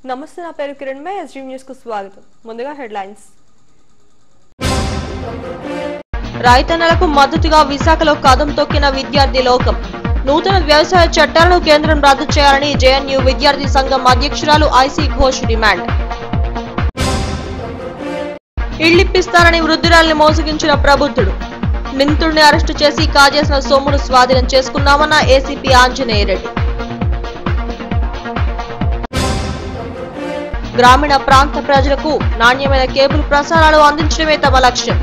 నమస్తే నా పేరు కిరణ్ మే ఎస్జీ న్యూస్ కు స్వాగతం ముందుగా హెడ్లైన్స్ రైతన్నలకు మద్దతుగా విశాఖలో కదం తొక్కిన విద్యార్థి లోకం నూతన వ్యవసాయ చట్టాలను కేంద్రం రద్దు చేయాలని జేఎన్యూ విద్యార్థి సంఘం అధ్యక్షురాలు ఐసీ ఘోష్ డిమాండ్ ఇళ్లిప్పిస్తారని వృద్ధురాల్ని మోసగించిన ప్రబుద్ధుడు నిందితుడిని అరెస్టు చేసి కాజేసిన సొమ్మును స్వాధీనం చేసుకున్నామన్న ఏసీపీ ఆంజనేయ రెడ్డి గ్రామీణ ప్రాంత ప్రజలకు నాణ్యమైన కేబుల్ ప్రసారాలు అందించడమే తమ లక్ష్యం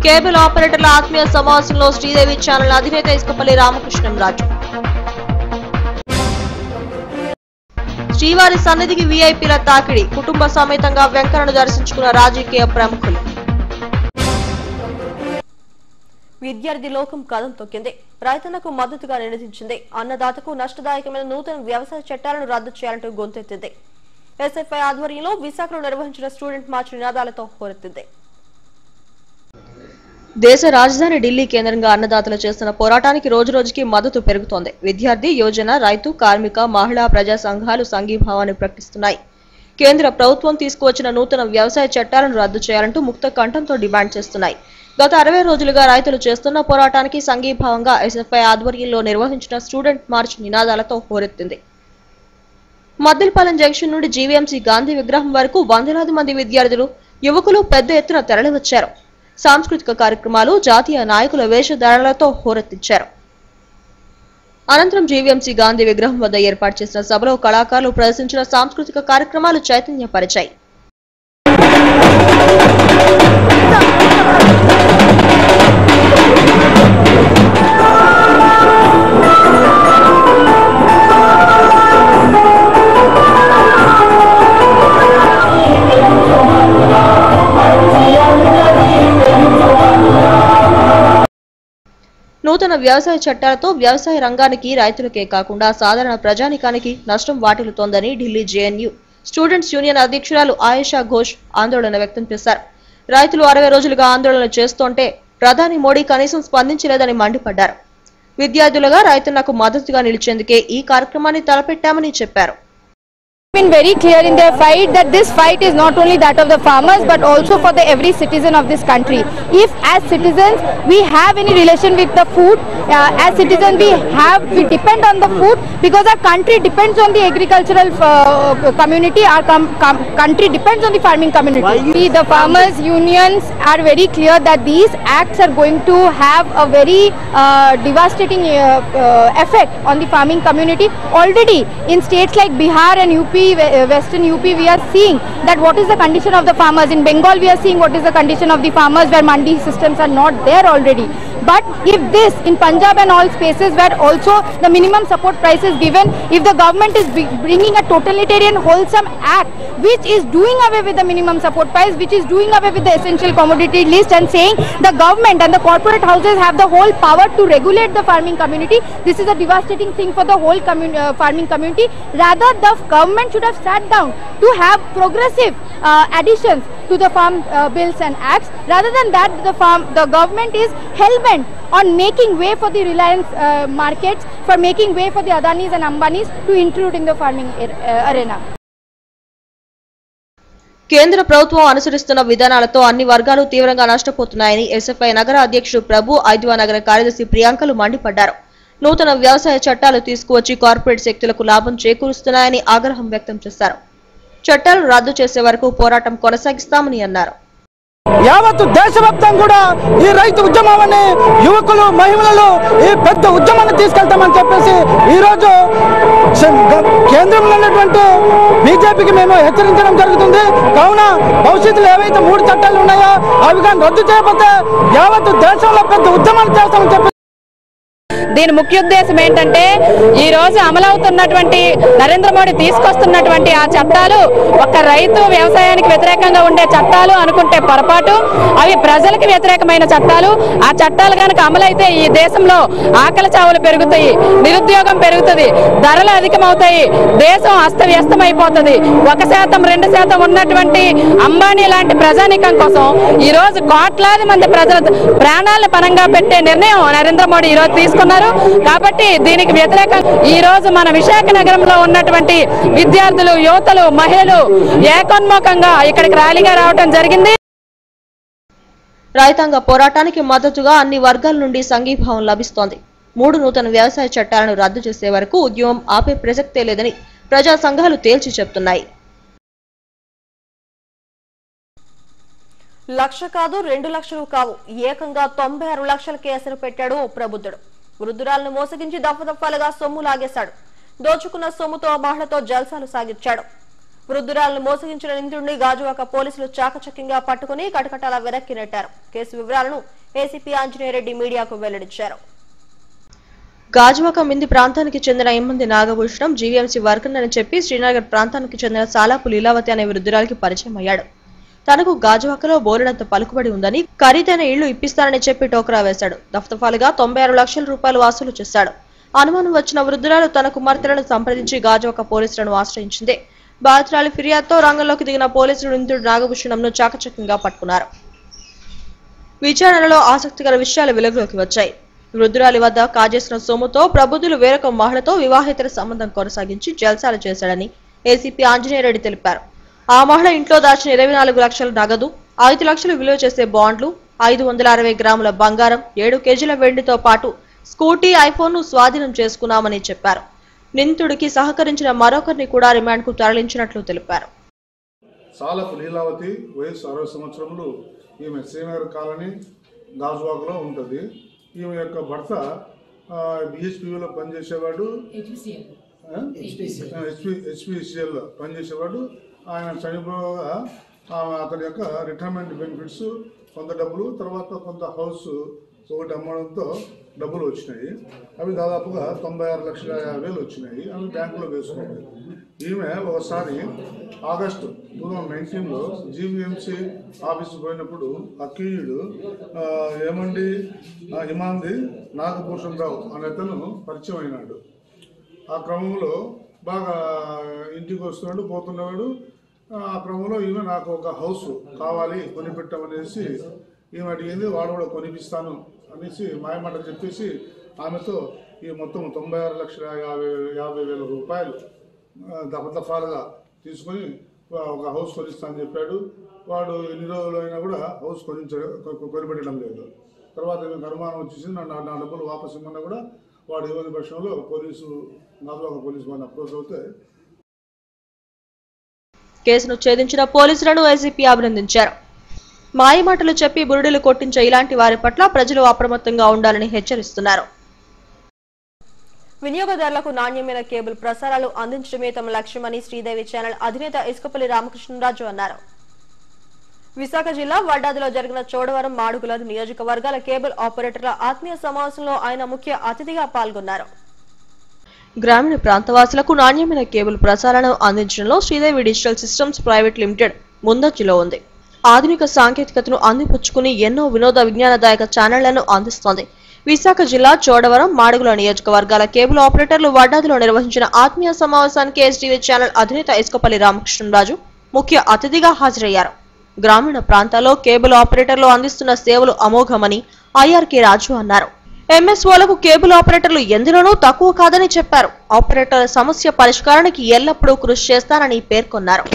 కేబుల్ ఆపరేటర్ల ఆత్మీయ సమావేశంలో శ్రీదేవి ఛానల్ అధినేత ఇసుకపల్లి రామకృష్ణంరాజు శ్రీవారి సన్నిధికి వీఐపీల తాకిడి కుటుంబ సమేతంగా వెంకన్నను దర్శించుకున్న రాజకీయ ప్రముఖులు విద్యార్థి లోకం కదం తొక్కింది రైతులకు మద్దతుగా నినదించింది అన్నదాతకు నష్టదాయకమైన నూతన వ్యవసాయ చట్టాలను రద్దు చేయాలంటూ గొంతెత్తింది ఎస్ఎఫ్ఐ ఆధ్వర్యంలో విశాఖలో నిర్వహించిన స్టూడెంట్ మార్చ్ నినాదాలతో హోరెత్తింది దేశ రాజధాని ఢిల్లీ కేంద్రంగా అన్నదాతలు చేస్తున్న పోరాటానికి రోజురోజుకి మద్దతు పెరుగుతోంది విద్యార్థి యువజన రైతు కార్మిక మహిళా ప్రజా సంఘాలు సంఘీభావాన్ని ప్రకటిస్తున్నాయి కేంద్ర ప్రభుత్వం తీసుకువచ్చిన నూతన వ్యవసాయ చట్టాలను రద్దు చేయాలంటూ ముక్త కంఠంతో డిమాండ్ చేస్తున్నాయి గత 60 రోజులుగా రైతులు చేస్తున్న పోరాటానికి సంఘీభావంగా ఎస్ఎఫ్ఐ ఆధ్వర్యంలో నిర్వహించిన స్టూడెంట్ మార్చ్ నినాదాలతో హోరెత్తింది మద్దిలపాలెం జంక్షన్ నుండి జీవీఎంసీ గాంధీ విగ్రహం వరకు వందలాది మంది విద్యార్థులు యువకులు పెద్ద ఎత్తున తరలివచ్చారు సాంస్కృతిక కార్యక్రమాలు జాతీయ నాయకుల వేషధారణలతో హోరెత్తించారు అనంతరం జీవీఎంసీ గాంధీ విగ్రహం వద్ద ఏర్పాటు చేసిన సభలో కళాకారులు ప్రదర్శించిన సాంస్కృతిక కార్యక్రమాలు చైతన్యపరిచాయి నూతన వ్యవసాయ చట్టాలతో వ్యవసాయ రంగానికి రైతులకే కాకుండా సాధారణ ప్రజానికానికి నష్టం వాటిల్లుతోందని ఢిల్లీ జేఎన్యూ స్టూడెంట్స్ యూనియన్ అధ్యక్షురాలు ఆయేషా ఘోష్ ఆందోళన వ్యక్తం చేశారు రైతులు 60 రోజులుగా ఆందోళన చేస్తుంటే ప్రధాని మోడీ కనీసం స్పందించలేదని మండిపడ్డారు విద్యార్థులుగా రైతులకు మద్దతుగా నిలిచేందుకే ఈ కార్యక్రమాన్ని తలపెట్టామని చెప్పారు been very clear in their fight that this fight is not only that of the farmers but also for the every citizen of this country. If as citizens we have any relation with the food, as citizens we depend on the food because our country depends on the agricultural community, our country depends on the farming community. The farmers unions are very clear that these acts are going to have a very devastating effect on the farming community. Already in states like Bihar and UP, Western UP, we are seeing that what is the condition of the farmers. In Bengal we are seeing what is the condition of the farmers where mandi systems are not there already. But if this in Punjab and all spaces where also the minimum support price is given, if the government is bringing a totalitarian wholesome act which is doing away with the minimum support price, which is doing away with the essential commodity list and saying the government and the corporate houses have the whole power to regulate the farming community, this is a devastating thing for the whole farming community. Rather the government should have sat down to have progressive additions to the farm bills and acts. Rather than that, the government is hell-bent on making way for the Reliance markets, for making way for the Adanis and Ambanis to intrude in the farming arena. కేంద్ర ప్రభుత్వం అనుసరిస్తున్న విధానాలతో అన్ని వర్గాలు తీవ్రంగా నష్టపోతున్నాయని SFI నగర అధ్యక్షుడు ప్రభు ఐద్వా నగర కార్యదర్శి ప్రియాంకలు మండిపడ్డారు నూతన వ్యవసాయ చట్టాలు తీసుకువచ్చి కార్పొరేట్ శక్తులకు లాభం చేకూరుస్తున్నాయని ఆగ్రహం వ్యక్తం చేశారు చట్టాలు రద్దు చేసే వరకు పోరాటం కొనసాగిస్తామని అన్నారు యావత్ దేశవ్యాప్తంగా కూడా ఈ రైతు ఉద్యమాన్ని యువకులు మహిళలు ఈ పెద్ద ఉద్యమాన్ని తీసుకెళ్తామని చెప్పేసి ఈ రోజు కేంద్రంలో ఉన్నటువంటి బీజేపీకి మేము హెచ్చరించడం జరుగుతుంది కావున భవిష్యత్తులో ఏవైతే 3 చట్టాలు ఉన్నాయో అవి కానీ రద్దు చేయకపోతే యావత్ దేశంలో పెద్ద ఉద్యమాన్ని చేస్తామని చెప్పి దీని ముఖ్య ఉద్దేశం ఏంటంటే ఈ రోజు అమలవుతున్నటువంటి నరేంద్ర మోడీ తీసుకొస్తున్నటువంటి ఆ చట్టాలు ఒక రైతు వ్యవసాయానికి వ్యతిరేకంగా ఉండే చట్టాలు అనుకుంటే పొరపాటు అవి ప్రజలకు వ్యతిరేకమైన చట్టాలు ఆ చట్టాలు కనుక అమలైతే ఈ దేశంలో ఆకలి చావులు పెరుగుతాయి నిరుద్యోగం పెరుగుతుంది ధరలు అధికమవుతాయి దేశం అస్తవ్యస్తమైపోతుంది 1% 2% ఉన్నటువంటి అంబానీ లాంటి ప్రజానీకం కోసం ఈ రోజు కోట్లాది మంది ప్రజల ప్రాణాలను పణంగా పెట్టే నిర్ణయం నరేంద్ర మోడీ ఈ రోజు తీసుకున్నారు చేశారు. కాబట్టి దీనికి వ్యతిరేకంగా ఈ రోజు మన విశాఖ నగరంలో ఉన్నటువంటి విద్యార్థులు, యువతలు, మహిళలు ఏకోన్ముఖంగా ఇక్కడికి ర్యాలీగా రావడం జరిగింది. రైతాంగ పోరాటానికి మద్దతుగా అన్ని వర్గాల నుండి సంఘీభావం లభిస్తోంది. 3 నూతన వ్యవసాయ చట్టాలను రద్దు చేసే వరకు ఉద్యమం ఆపే ప్రసక్తే లేదని ప్రజా సంఘాలు తేల్చి చెప్తున్నాయి. 1,00,000 కాదు, 2 లక్షలు కావు, ఏకంగా 96 లక్షల కేసులు పెట్టాడు ప్రబుద్ధుడు. వృద్ధురాలను మోసగించి దఫదఫాలుగా సొమ్ము లాగేశాడు. దోచుకున్న సొమ్ముతో మహిళతో జల్సాలు సాగించాడు. వృద్ధురాలను మోసగించిన నిందితుడిని గాజువాక పోలీసులు చాకచక్యంగా పట్టుకుని కటకటాల వెనక్కి నెట్టారు. కేసు వివరాలను ఏసీపీ ఆంజనేయరెడ్డి మీడియాకు వెల్లడించారు. గాజువాక మింది ప్రాంతానికి చెందిన ఎమ్మంది నాగభూషణం జీవీఎంసీ వర్కర్ అని చెప్పి శ్రీనగర్ ప్రాంతానికి చెందిన సాలాపు లీలావతి అనే వృద్ధురాలికి పరిచయం అయ్యాడు. తనకు గాజువాకలో బోలెడంత పలుకుబడి ఉందని, ఖరీదైన ఇళ్లు ఇప్పిస్తానని చెప్పి టోకరా వేశాడు. దఫదఫాలుగా 96 లక్షల రూపాయలు వసూలు చేశాడు. అనుమానం వచ్చిన వృద్ధురాలు తన కుమార్తెలను సంప్రదించి గాజువాక పోలీసులను ఆశ్రయించింది. బాధితురాలి ఫిర్యాదుతో రంగంలోకి దిగిన పోలీసులు నిందితుడు నాగభూషణంను చాకచక్యంగా పట్టుకున్నారు. విచారణలో ఆసక్తికర విషయాలు వెలుగులోకి వచ్చాయి. వృద్ధురాలి వద్ద కాజేసిన సొమ్ముతో ప్రబుద్ధులు వేరొక మహిళతో వివాహేతర సంబంధం కొనసాగించి జల్సాలు చేశాడని ఏసీపీ ఆంజనేయరెడ్డి తెలిపారు. ఆ మహిళ ఇంట్లో దాచిన 24 లక్షల నగదు, 5 లక్షలు విలువ చేసే బాండ్లు, 560 గ్రాముల బంగారం, 7 కేజీల వెండితో పాటు స్కూటీ, ఐఫోన్ ను స్వాధీనం చేసుకున్నామని చెప్పారు. నిందితుడికి సహకరించిన మరొకరిని కూడా రిమాండ్ కు తరలించినట్లు తెలిపారు. సాలపు లీలావతి, వయసు 60 సంవత్సరములు. ఈమె శ్రీనగర్ కాలనీ గాజువాకలో ఉంటుంది. ఈమె యొక్క భర్త బిహెచ్పిలో పనిచేసేవాడు, హెచ్పిసిఎల్లో పనిచేసేవాడు. ఆయన చనిపోగా అతని యొక్క రిటైర్మెంట్ బెనిఫిట్స్, కొంత డబ్బులు, తర్వాత కొంత హౌస్ ఒకటి అమ్మడంతో డబ్బులు వచ్చినాయి. అవి దాదాపుగా 96,50,000 వచ్చినాయి. అవి బ్యాంకులో వేసుకుంది. ఈమె ఒకసారి ఆగస్టు 2019లో జీవీఎంసీ ఆఫీసు పోయినప్పుడు అక్యూజ్డ్ ఇమాంది నాగభూషణ్ రావు అనే అతను పరిచయం అయినాడు. ఆ క్రమంలో బాగా ఇంటికి వస్తున్నాడు, పోతున్నవాడు. ఆ క్రమంలో ఈమె నాకు ఒక హౌస్ కావాలి, కొనిపెట్టమనేసి ఈమె అడిగింది. వాడు కూడా కొనిపిస్తాను అనేసి మాయమాట చెప్పేసి ఆమెతో ఈ మొత్తం 96,50,000 రూపాయలు దఫదఫాలుగా తీసుకొని ఒక హౌస్ కొనిస్తానని చెప్పాడు. వాడు ఎన్ని రోజులు అయినా కూడా హౌస్ కొనిపెట్టడం లేదు. తర్వాత ఈమెకు అనుమానం వచ్చేసి నా డబ్బులు వాపసు ఇమ్మన్నా కూడా వాడు ఇవ్వని పక్షంలో గాజువాక పోలీసు వారిని అప్రోచ్ అవుతే కేసును ఛేదించిన పోలీసులను ఏసీపీ అభినందించారు. మాయమాటలు చెప్పి బురుడులు కొట్టించే ఇలాంటి వారి పట్ల ప్రజలు అప్రమత్తంగా ఉండాలని హెచ్చరిస్తున్నారు. వినియోగదారులకు నాణ్యమైన కేబుల్ ప్రసారాలు అందించడమే తమ లక్ష్యమని శ్రీదేవి ఛానల్ అధినేత ఇసుకపల్లి రామకృష్ణరాజు అన్నారు. విశాఖ జిల్లా వడ్డాదిలో జరిగిన చోడవరం, మాడుగుల నియోజకవర్గాల కేబుల్ ఆపరేటర్ల ఆత్మీయ సమావేశంలో ఆయన ముఖ్య అతిథిగా పాల్గొన్నారు. గ్రామీణ ప్రాంతవాసులకు నాణ్యమైన కేబుల్ ప్రసారాలను అందించడంలో Sridevi digital systems private limited ముందంజలో ఉంది. ఆధునిక సాంకేతికతను అందిపుచ్చుకుని ఎన్నో వినోద విజ్ఞానదాయక ఛానళ్లను అందిస్తోంది. విశాఖ జిల్లా చోడవరం, మాడుగుల నియోజకవర్గాల కేబుల్ ఆపరేటర్లు వడ్డాదిలో నిర్వహించిన ఆత్మీయ సమావేశానికి ఎస్టీవీ ఛానల్ అధినేత ఇసుకపల్లి రామకృష్ణరాజు ముఖ్య అతిథిగా హాజరయ్యారు. గ్రామీణ ప్రాంతాల్లో కేబుల్ ఆపరేటర్లు అందిస్తున్న సేవలు అమోఘమని ఐఆర్కే రాజు అన్నారు. ఎంఎస్ఓలకు కేబుల్ ఆపరేటర్లు ఎందులోనూ తక్కువ కాదని చెప్పారు. ఆపరేటర్ల సమస్య పరిష్కారానికి ఎల్లప్పుడూ కృషి చేస్తానని పేర్కొన్నారు.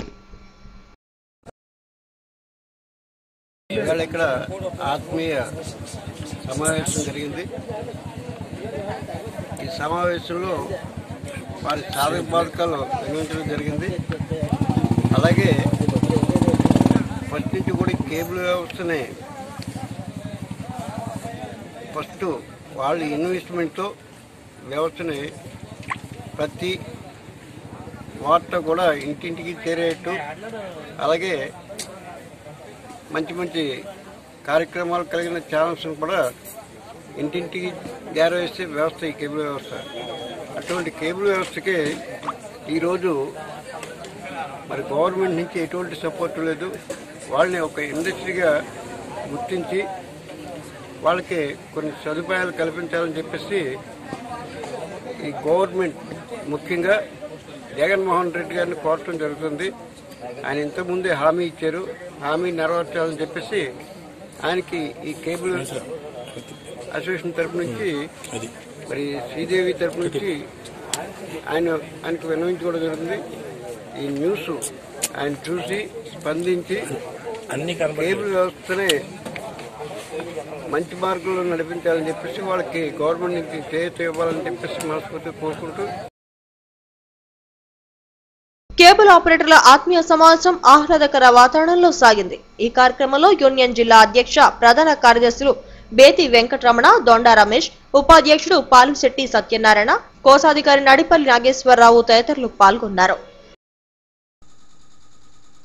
ఇవాళ ఇక్కడ ఆత్మీయ సమావేశం జరిగింది. ఈ సమావేశంలో వారి సాధక బాధకాలు నిర్వహించడం జరిగింది. అలాగే ఫస్ట్ నుంచి కూడా కేబుల్ వ్యవస్థని ఫస్ట్ వాళ్ళు ఇన్వెస్ట్మెంట్తో వ్యవస్థని ప్రతి వార్త కూడా ఇంటింటికి చేరేట్టు, అలాగే మంచి మంచి కార్యక్రమాలు కలిగిన ఛానల్స్ కూడా ఇంటింటికి చేరవేసే వ్యవస్థ ఈ కేబుల్ వ్యవస్థ. అటువంటి కేబుల్ వ్యవస్థకి ఈరోజు మరి గవర్నమెంట్ నుంచి ఎటువంటి సపోర్ట్ లేదు. వాళ్ళని ఒక ఇండస్ట్రీగా గుర్తించి వాళ్ళకి కొన్ని సదుపాయాలు కల్పించాలని చెప్పేసి ఈ గవర్నమెంట్ ముఖ్యంగా జగన్మోహన్ రెడ్డి గారిని కోరటం జరుగుతుంది. ఆయన ఇంతకుముందే హామీ ఇచ్చారు, హామీ నెరవేర్చాలని చెప్పేసి ఆయనకి ఈ కేబుల్ అసోసియేషన్ తరఫు నుంచి మరి శ్రీదేవి తరపు నుంచి ఆయనకు విన్నవించుకోవడం జరుగుతుంది. ఈ న్యూస్ ఆయన చూసి స్పందించి కేబుల్ వ్యవస్థనే మంచి మార్గంలో నడిపించాలని చెప్పేసి వాళ్ళకి గవర్నమెంట్ నుంచి చేయూత ఇవ్వాలని చెప్పేసి మనస్ఫూర్తిగా కోరుకుంటూ కేబుల్ ఆపరేటర్ల ఆత్మీయ సమావేశం ఆహ్లాదకర వాతావరణంలో సాగింది. ఈ కార్యక్రమంలో యూనియన్ జిల్లా అధ్యక్ష ప్రధాన కార్యదర్శులు బేతి వెంకటరమణ, దొండా రమేష్, ఉపాధ్యక్షుడు పాలుశెట్టి సత్యనారాయణ, కోశాధికారి నడిపల్లి నాగేశ్వరరావు తదితరులు పాల్గొన్నారు.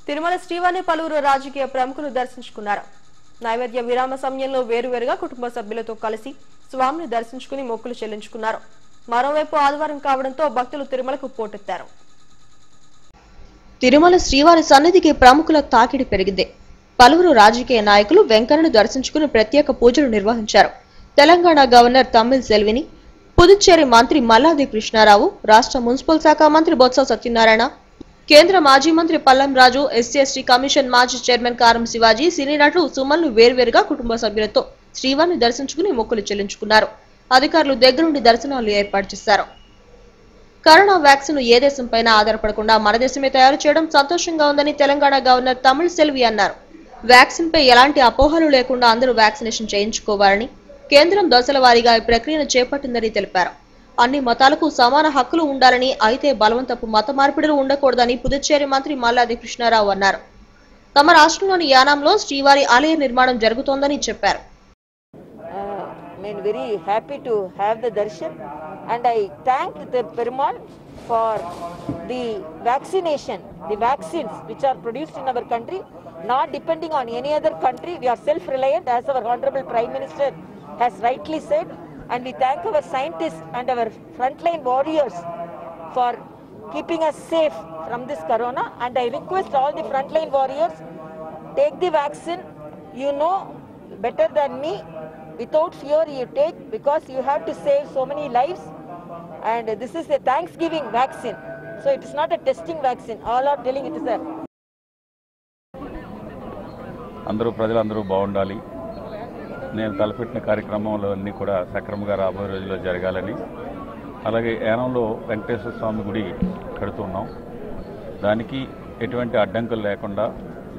తిరుమల శ్రీవారిని పలువురు రాజకీయ ప్రముఖులు దర్శించుకున్నారు. నైవేద్య విరామ సమయంలో వేరువేరుగా కుటుంబ సభ్యులతో కలిసి స్వామిని దర్శించుకుని మొక్కులు చెల్లించుకున్నారు. మరోవైపు ఆదివారం కావడంతో భక్తులు తిరుమలకు పోటెత్తారు. తిరుమల శ్రీవారి సన్నిధికి ప్రముఖుల తాకిడి పెరిగింది. పలువురు రాజకీయ నాయకులు వెంకన్నను దర్శించుకుని ప్రత్యేక పూజలు నిర్వహించారు. తెలంగాణ గవర్నర్ తమ్మిల్ సెల్విని, పుదుచ్చేరి మంత్రి మల్లాది కృష్ణారావు, రాష్ట్ర మున్సిపల్ శాఖ మంత్రి బొత్స సత్యనారాయణ, కేంద్ర మాజీ మంత్రి పల్లం రాజు, ఎస్సీ కమిషన్ మాజీ చైర్మన్ కారం శివాజీ, సినీ నటులు సుమన్లు వేర్వేరుగా కుటుంబ సభ్యులతో శ్రీవారిని దర్శించుకుని మొక్కులు చెల్లించుకున్నారు. అధికారులు దగ్గరుండి దర్శనాలు ఏర్పాటు చేశారు. కరోనా వ్యాక్సిన్ ఏ దేశంపైన ఆధారపడకుండా మన దేశమే తయారు చేయడం సంతోషంగా ఉందని తెలంగాణ గవర్నర్ తమిళ్ సెల్వి అన్నారు. వ్యాక్సిన్ పై ఎలాంటి అపోహలు లేకుండా అందరూ వ్యాక్సినేషన్ చేయించుకోవాలని కేంద్రం దశల వారీగా ఈ ప్రక్రియను చేపట్టిందని తెలిపారు. అన్ని మతాలకు సమాన హక్కులు ఉండాలని, అయితే బలవంతపు మత మార్పిడులు ఉండకూడదని పుదుచ్చేరి మంత్రి మల్లాది కృష్ణారావు అన్నారు. తమ రాష్ట్రంలోని యానాంలో శ్రీవారి ఆలయ నిర్మాణం జరుగుతోందని చెప్పారు. I'm very happy to have the darshan, and I thank the Perumal for the vaccination, the vaccines which are produced in our country, not depending on any other country. We are self-reliant, as our Honorable Prime Minister has rightly said, and we thank our scientists and our frontline warriors for keeping us safe from this corona. And I request all the frontline warriors, take the vaccine. You know better than me. Without fear you take, because you have to save so many lives, and this is a Thanksgiving vaccine, so it is not a testing vaccine. All are telling it is a అందరూ ప్రజలందరూ బాగుండాలి. నేను తలపెట్టిన కార్యక్రమంలో అన్నీ కూడా సక్రమంగా రాబోయే రోజుల్లో జరగాలని, అలాగే యానంలో వెంకటేశ్వర స్వామి గుడి కడుతున్నాం. దానికి ఎటువంటి అడ్డంకులు లేకుండా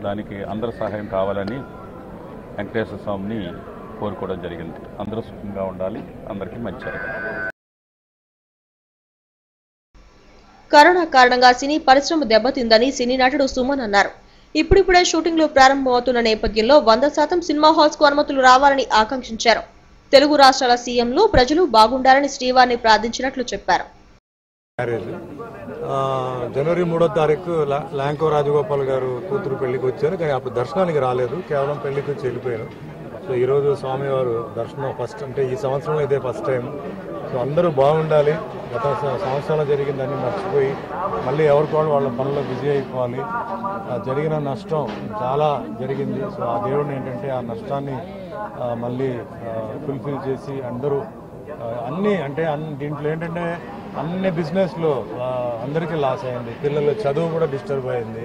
దానికి అందరూ సహాయం కావాలని వెంకటేశ్వర స్వామిని కోరుకోవడం జరిగింది. అందరూ సుఖంగా ఉండాలి, అందరికీ మంచి జరగాలి. కరోనా కారణంగా సినీ పరిశ్రమ దెబ్బతిందని సినీ నటుడు సుమన్ అన్నారు. ఇప్పుడిప్పుడే షూటింగ్లు ప్రారంభమవుతున్న నేపథ్యంలో 100% సినిమా హాల్స్ కు అనుమతులు రావాలని ఆకాంక్షించారు. తెలుగు రాష్ట్రాల సీఎంలు ప్రజలు బాగుండాలని శ్రీవారిని ప్రార్థించినట్లు చెప్పారు. జనవరి 3వ తారీఖు లాంకో రాజగోపాల్ గారు కూతురు పెళ్లికి వచ్చాను, కానీ అప్పుడు దర్శనానికి రాలేదు, కేవలం పెళ్లికి వచ్చి వెళ్ళిపోయాను. సో ఈరోజు స్వామివారు దర్శనం ఫస్ట్, అంటే ఈ సంవత్సరంలో ఇదే ఫస్ట్ టైం. సో అందరూ బాగుండాలి, గత సంవత్సరంలో జరిగిందని మర్చిపోయి మళ్ళీ ఎవరికోవాలి వాళ్ళ పనుల్లో బిజీ అయిపోవాలి. జరిగిన నష్టం చాలా జరిగింది. సో ఆ దేవుడిని ఏంటంటే ఆ నష్టాన్ని మళ్ళీ ఫుల్ఫిల్ చేసి అందరూ అన్నీ, అంటే దీంట్లో ఏంటంటే అన్ని బిజినెస్లో అందరికీ లాస్ అయింది. పిల్లల చదువు కూడా డిస్టర్బ్ అయింది.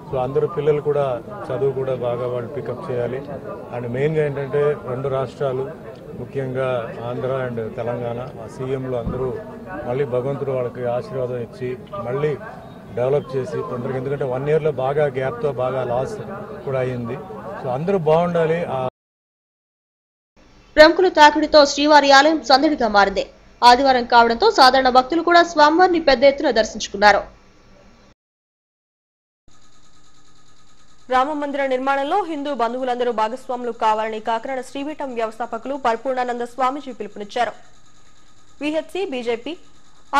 సో అందరూ పిల్లలు కూడా చదువు కూడా బాగా వాళ్ళు పికప్ చేయాలి. అండ్ మెయిన్గా ఏంటంటే రెండు రాష్ట్రాలు, ముఖ్యంగా ఆంధ్ర అండ్ తెలంగాణ, ఆ సీఎంలు అందరూ మళ్ళీ భగవంతుడు వాళ్ళకి ఆశీర్వాదం ఇచ్చి మళ్ళీ డెవలప్ చేసి తొందరగా, ఎందుకంటే 1 yearలో బాగా గ్యాప్తో బాగా లాస్ కూడా అయ్యింది. సో అందరూ బాగుండాలి. ప్రముఖుల తాకిడితో శ్రీవారి ఆలయం సందడిగా మారింది. ఆదివారం కావడంతో సాధారణ భక్తులు కూడా స్వామివారిని పెద్ద ఎత్తున దర్శించుకున్నారు. రామ మందిర నిర్మాణంలో హిందూ బంధువులందరూ భాగస్వాములు కావాలని కాకినాడ శ్రీపీఠం వ్యవస్థాపకులు పరిపూర్ణానంద స్వామీజీ పిలుపునిచ్చారు. విహెచ్సి, బీజేపీ,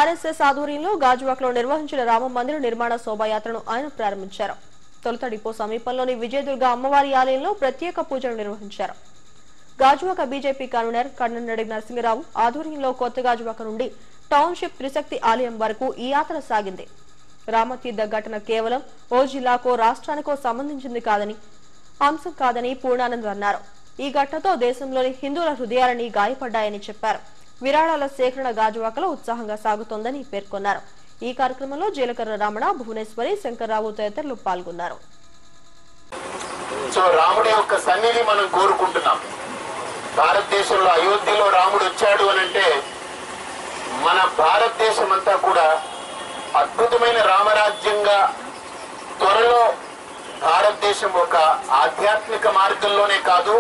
ఆర్ఎస్ఎస్ ఆధ్వర్యంలో గాజువాకలో నిర్వహించిన రామ మందిర నిర్మాణ శోభాయాత్రను ఆయన ప్రారంభించారు. తొలుత డిపో సమీపంలోని విజయదుర్గ అమ్మవారి ఆలయంలో ప్రత్యేక పూజలు నిర్వహించారు. గాజువాక బీజేపీ కన్వీనర్ కన్ననడి నరసింహరావు ఆధ్వర్యంలో కొత్త గాజువాక నుండి టౌన్షిప్ త్రిశక్తి ఆలయం వరకు ఈ యాత్ర సాగింది. రామతీర్థ ఘటన కేవలం ఓ జిల్లాకో రాష్ట్రానికో సంబంధించింది కాదని, అంశం కాదని పూర్ణానంద్ అన్నారు. ఈ ఘటనతో దేశంలోని హిందువుల హృదయాలని గాయపడ్డాయని చెప్పారు. విరాళాల సేకరణ గాజువాకలో ఉత్సాహంగా సాగుతోందని పేర్కొన్నారు. ఈ కార్యక్రమంలో జీలకర్ర రమణ, భువనేశ్వరి, శంకర్రావు తదితరులు పాల్గొన్నారు. సో రాముడి యొక్క సన్నిధి మనం కోరుకుంటున్నాం. భారతదేశంలో అయోధ్యలో రాముడు వచ్చాడు అని అంటే మన భారతదేశం అంతా కూడా అద్భుతమైన రామరాజ్యంగా త్వరలో భారతదేశం ఒక ఆధ్యాత్మిక మార్గంలోనే కాదు,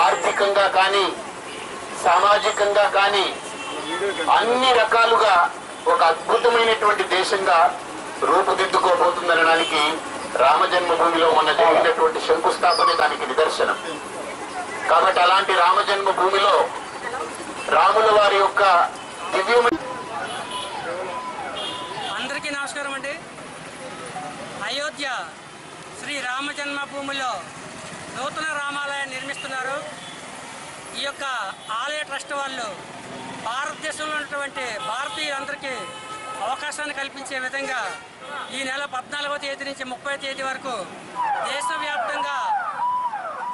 ఆర్థికంగా కానీ సామాజికంగా కానీ అన్ని రకాలుగా ఒక అద్భుతమైనటువంటి దేశంగా రూపుదిద్దుకోబోతుందనడానికి రామ జన్మభూమిలో మొన్న జరిగినటువంటి శంకుస్థాపన దానికి నిదర్శనం. కాబట్టి అలాంటి రామ జన్మభూమిలో రాముల వారి యొక్క దివ్యమైన అందరికీ నమస్కారం అండి. అయోధ్య శ్రీ రామ జన్మభూమిలో నూతన రామాలయాన్ని నిర్మిస్తున్నారు. ఈ యొక్క ఆలయ ట్రస్ట్ వాళ్ళు భారతదేశంలో ఉన్నటువంటి భారతీయులందరికీ అవకాశాన్ని కల్పించే విధంగా ఈ నెల 14వ తేదీ నుంచి 30వ తేదీ వరకు దేశవ్యాప్తంగా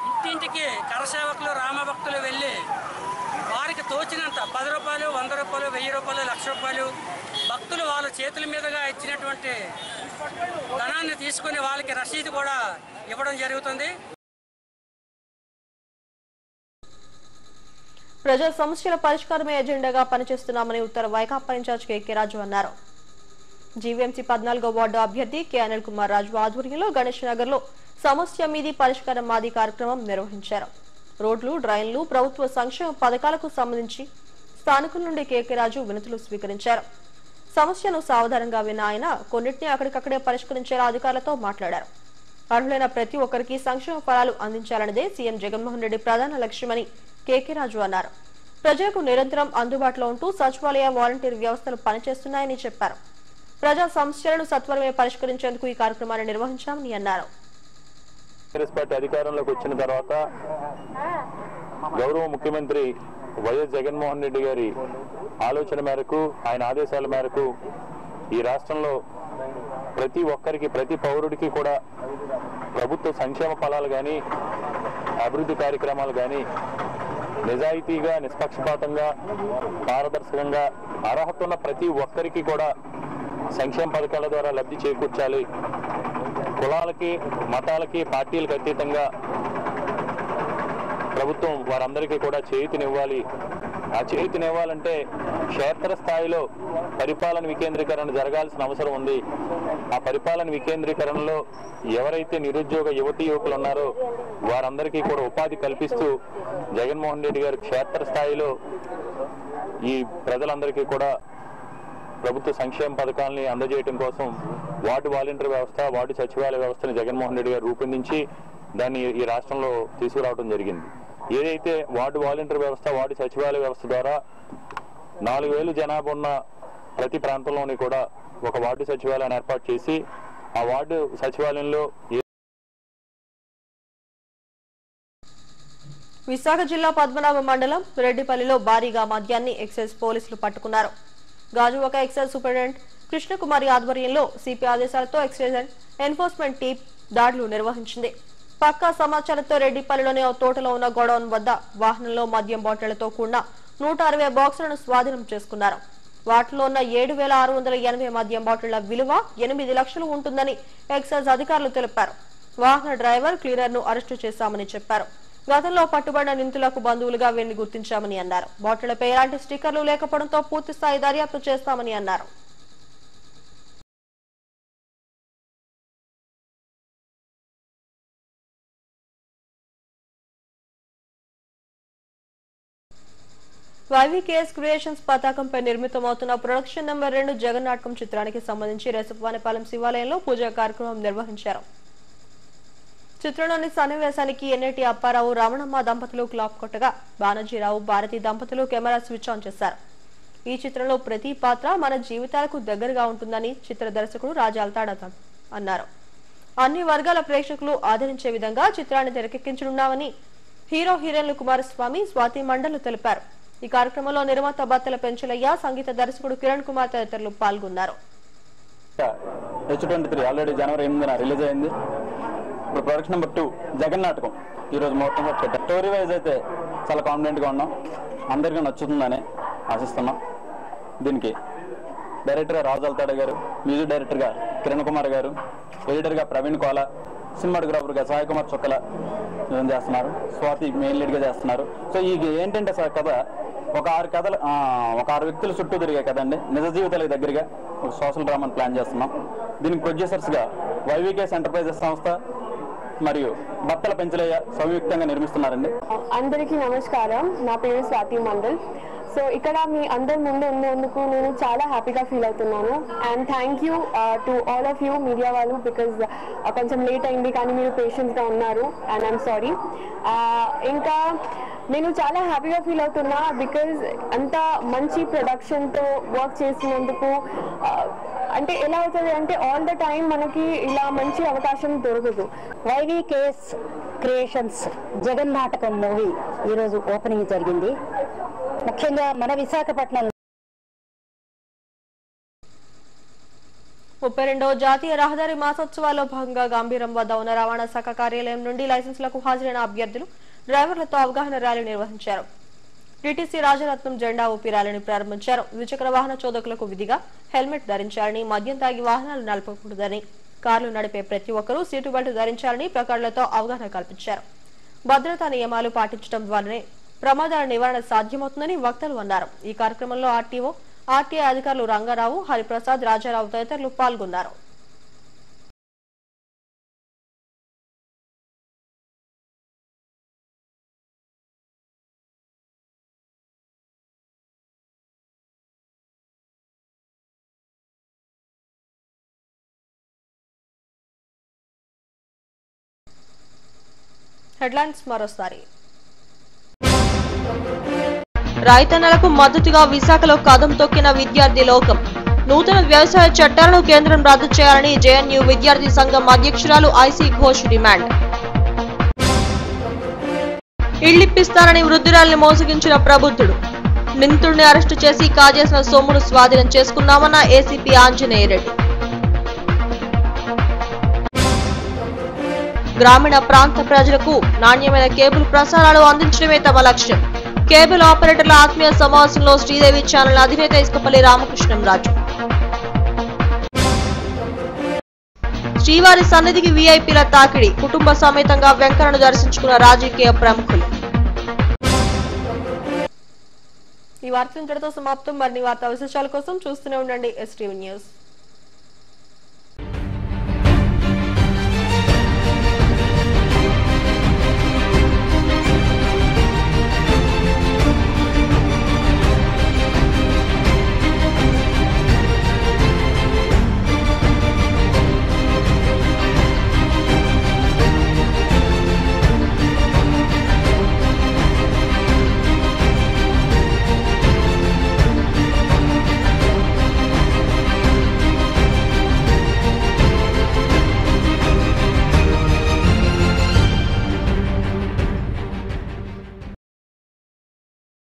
ఇంటింటికి కరసేవకులు రామభక్తులు వెళ్ళి వారికి తోచినంత 10 రూపాయలు, 100 రూపాయలు, 1000 రూపాయలు, 1,00,000 రూపాయలు భక్తులు వాళ్ళ చేతుల మీదుగా ఇచ్చినటువంటి ధనాన్ని తీసుకుని వాళ్ళకి రసీదు కూడా ఇవ్వడం జరుగుతుంది. ప్రజా సమస్యల పరిష్కారమే ఎజెండాగా పనిచేస్తున్నామని ఉత్తర వైకాపా ఇన్ఛార్జ్ కేకే రాజు అన్నారు. జీవీఎంసీ 14వ వార్డు అభ్యర్థి కె అనిల్ కుమార్ రాజు ఆధ్వర్యంలో గణేష్ నగర్ లో సమస్య మీది పరిష్కారం మాది కార్యక్రమం నిర్వహించారు. రోడ్లు, డ్రైన్లు, ప్రభుత్వ సంక్షేమ పథకాలకు సంబంధించి స్థానికుల నుండి కేకే రాజు వినతులు స్వీకరించారు. సమస్యను సావధానంగా విన్న ఆయన కొన్నింటిని అక్కడికక్కడే పరిష్కరించేలా అధికారులతో మాట్లాడారు. అర్హులైన ప్రతి ఒక్కరికి సంక్షేమ ఫలాలు అందించాలన్నదే సీఎం జగన్మోహన్ రెడ్డి ప్రధాన లక్ష్యమని కేకే రాజు అన్నారు. ప్రజలకు నిరంతరం అందుబాటులో ఉంటూ సచివాలయ, వాలంటీర్ వ్యవస్థలు పనిచేస్తున్నాయని చెప్పారు. ప్రజా సమస్యలను సత్వరమే పరిష్కరించేందుకు ఈ కార్యక్రమాన్ని నిర్వహించామని అన్నారు. కాంగ్రెస్ పార్టీ అధికారంలోకి వచ్చిన తర్వాత గౌరవ ముఖ్యమంత్రి వైఎస్ జగన్మోహన్ రెడ్డి గారి ఆలోచన మేరకు, ఆయన ఆదేశాల మేరకు ఈ రాష్ట్రంలో ప్రతి ఒక్కరికి, ప్రతి పౌరుడికి కూడా ప్రభుత్వ సంక్షేమ ఫలాలు కానీ, అభివృద్ధి కార్యక్రమాలు కానీ నిజాయితీగా, నిష్పక్షపాతంగా, పారదర్శకంగా అర్హత ఉన్న ప్రతి ఒక్కరికి కూడా సంక్షేమ పథకాల ద్వారా లబ్ధి చేకూర్చాలి. కులాలకి, మతాలకి, పార్టీలకు అతీతంగా ప్రభుత్వం వారందరికీ కూడా చేయూతనివ్వాలి. ఆ చేయూతనివ్వాలంటే క్షేత్రస్థాయిలో పరిపాలన వికేంద్రీకరణ జరగాల్సిన అవసరం ఉంది. ఆ పరిపాలన వికేంద్రీకరణలో ఎవరైతే నిరుద్యోగ యువతీ యువకులు ఉన్నారో వారందరికీ కూడా ఉపాధి కల్పిస్తూ జగన్మోహన్ రెడ్డి గారు క్షేత్రస్థాయిలో ఈ ప్రజలందరికీ కూడా ప్రభుత్వ సంక్షేమ పథకాలని అందజేయడం కోసం వార్డు వాలంటీర్ వ్యవస్థ, వార్డు సచివాలయ వ్యవస్థను జగన్మోహన్ రెడ్డి గారు రూపొందించి దాన్ని ఈ రాష్ట్రంలో తీసుకురావడం జరిగింది. ఏదైతే వార్డు వాలంటీర్ వ్యవస్థ, వార్డు సచివాలయ వ్యవస్థ ద్వారా 4,000 జనాభా ఉన్న ప్రతి ప్రాంతంలోని కూడా ఒక వార్డు సచివాలయాన్ని ఏర్పాటు చేసి ఆ వార్డు సచివాలయంలో విశాఖ జిల్లా పద్మనాభ మండలం రెడ్డిపల్లిలో భారీగా మద్యాన్ని ఎక్సైజ్ పోలీసులు పట్టుకున్నారు. గాజువాక ఎక్సైజ్ సూపరింటెండెంట్ కృష్ణకుమారి ఆధ్వర్యంలో సిపి ఆదేశాలతో ఎక్సైజ్ అండ్ ఎన్ఫోర్స్మెంట్ టీం దాడులు నిర్వహించింది. పక్కా సమాచారంతో రెడ్డిపల్లిలోని తోటలో ఉన్న గోడౌన్ వద్ద వాహనంలో మద్యం బాటిళ్లతో కూడిన 160 బాక్సులను స్వాధీనం చేసుకున్నారు. వాటిలో ఉన్న 7,680 మద్యం బాటిళ్ల విలువ 8 లక్షలు ఉంటుందని ఎక్సైజ్ అధికారులు తెలిపారు. వాహన డ్రైవర్, క్లీనర్ ను అరెస్టు చేశామని చెప్పారు. గతంలో పట్టుబడిన నిందితులకు బంధువులుగా వీరిని గుర్తించామని అన్నారు. బాటిళ్లపై ఎలాంటి స్టిక్కర్లు లేకపోవడంతో పూర్తిస్థాయి దర్యాప్తు చేస్తామని అన్నారు. వైవీకేఎస్ క్రియేషన్స్ పతాకంపై నిర్మితమవుతున్న ప్రొడక్షన్ నెంబర్ 2 జగన్నాటకం చిత్రానికి సంబంధించి రేసువానిపాలెం శివాలయంలో పూజా కార్యక్రమం నిర్వహించారు. చిత్రంలోని సన్నివేశానికి ఎన్నేటి అప్పారావు, రమణమ్మ దంపతులు క్లాప్ కొట్టగా బానజీరావు, భారతి దంపతులు కెమెరా స్విచ్ ఆన్ చేశారు. ఈ చిత్రంలో ప్రతి పాత్ర మన జీవితాలకు దగ్గరగా ఉంటుందని చిత్ర దర్శకుడు రాజాల్తాడ అన్నారు. అన్ని వర్గాల ప్రేక్షకులు ఆదరించే విధంగా చిత్రాన్ని తెరకెక్కించనున్నామని హీరో హీరోయిన్లు కుమారస్వామి, స్వాతి మండలు తెలిపారు. ఈ కార్యక్రమంలో నిర్మాత బత్తల పెంచలయ్య, సంగీత దర్శకుడు కిరణ్ కుమార్ తదితరులు పాల్గొన్నారు. H23 ఆల్రెడీ జనవరి 8న రిలీజ్ అయింది. ఇప్పుడు ప్రొడక్షన్ నెంబర్ 2 జగన్నాటకం ఈరోజు మొత్తం పెట్టాం. స్టోరీ వైజ్ అయితే చాలా కాన్ఫిడెంట్గా ఉన్నాం, అందరికీ నచ్చుతుందని ఆశిస్తున్నాం. దీనికి డైరెక్టర్గా రాజాల్తాడ గారు, మ్యూజిక్ డైరెక్టర్గా కిరణ్ కుమార్ గారు, ఎడిటర్గా ప్రవీణ్ కోల, సినిమాటోగ్రాఫర్గా సాయి కుమార్ చొక్కల చేస్తున్నారు, స్వాతి మెయిన్ లీడ్గా చేస్తున్నారు. సో ఈ ఏంటంటే సార్ కథ ఒక 6 వ్యక్తుల చుట్టూ తిరిగే కదండి, నిజ జీవితాలకు దగ్గరగా ఒక సోషల్ డ్రామాని ప్లాన్ చేస్తున్నాం. దీనికి ప్రొడ్యూసర్స్గా వైవికేఎస్ ఎంటర్ప్రైజెస్ సంస్థ మరియు బత్తల పెంచలయ్య సంయుక్తంగా నిర్మిస్తున్నారండి. అందరికీ నమస్కారం, నా పేరు స్వాతి మండల్. సో ఇక్కడ మీ అందరి ముందు ఉన్నందుకు నేను చాలా హ్యాపీగా ఫీల్ అవుతున్నాను. And thank you to all of you media వాళ్ళు, బికాజ్ కొంచెం లేట్ అయింది కానీ మీరు పేషెన్స్గా ఉన్నారు అండ్ ఐఎమ్ సారీ. ఇంకా నేను చాలా హ్యాపీగా ఫీల్ అవుతున్నా బికాజ్ అంత మంచి ప్రొడక్షన్తో వర్క్ చేసినందుకు. అంటే ఎలా అవుతుంది అంటే ఆల్ ద టైం మనకి ఇలా మంచి అవకాశం దొరకదు. వైవికేఎస్ క్రియేషన్స్ జగన్ నాటకం మూవీ ఈరోజు ఓపెనింగ్ జరిగింది. ముఖ్యంగా మన విశాఖపట్నం 32వ జాతీయ రహదారి మాసోత్సవాల్లో భాగంగా గంభీరం వద్ద ఉన్న రవాణా శాఖ కార్యాలయం నుండి లైసెన్సులకు హాజరైన అభ్యర్థులు డ్రైవర్లతో అవగాహన ర్యాలీ నిర్వహించారు. టీటీసీ రాజరత్నం జెండా ఊపి ర్యాలీని ప్రారంభించారు. ద్విచక్ర వాహన చోదకులకు విధిగా హెల్మెట్ ధరించాలని, మద్యం తాగి వాహనాలు నడపకూడదని, కార్లు నడిపే ప్రతి ఒక్కరూ సీటు బెల్ట్ ధరించాలని ప్రకారులతో అవగాహన కల్పించారు. భద్రతా నియమాలు పాటించడం ద్వారానే ప్రమాదాల నివారణ సాధ్యమవుతుందని వక్తలు అన్నారు. ఈ కార్యక్రమంలో ఆర్టీఓ, ఆర్టీఐ అధికారులు రంగారావు, హరిప్రసాద్, రాజారావు తదితరులు పాల్గొన్నారు. హెడ్లైన్స్ మరోసారి. రైతన్నలకు మద్దతుగా విశాఖలో కదం తొక్కిన విద్యార్థి లోకం. నూతన వ్యవసాయ చట్టాలను కేంద్రం రద్దు చేయాలని జేఎన్యూ విద్యార్థి సంఘం అధ్యక్షురాలు ఐసీ ఘోష్ డిమాండ్. ఇళ్లిప్పిస్తానని వృద్ధురాల్ని మోసగించిన ప్రబుద్ధుడు. నిందితుడిని అరెస్టు చేసి కాజేసిన సొమ్మును స్వాధీనం చేసుకున్నామన్న ఏసీపీ ఆంజనేయరెడ్డి. గ్రామీణ ప్రాంత ప్రజలకు నాణ్యమైన కేబుల్ ప్రసారాలు అందించడమే తమ లక్ష్యం. కేబుల్ ఆపరేటర్ల ఆత్మీయ సమావేశంలో శ్రీదేవి ఛానల్ అధినేత ఇసుకపల్లి రామకృష్ణంరాజు. శ్రీవారి సన్నిధికి వీఐపీల తాకిడి. కుటుంబ సమేతంగా వెంకన్నను దర్శించుకున్న రాజకీయ ప్రముఖులు. ఈ వార్తలు ఇంతటితో సమాప్తం. మరిన్ని వార్తా విశేషాల కోసం చూస్తూనే ఉండండి ఎస్టీవీ న్యూస్.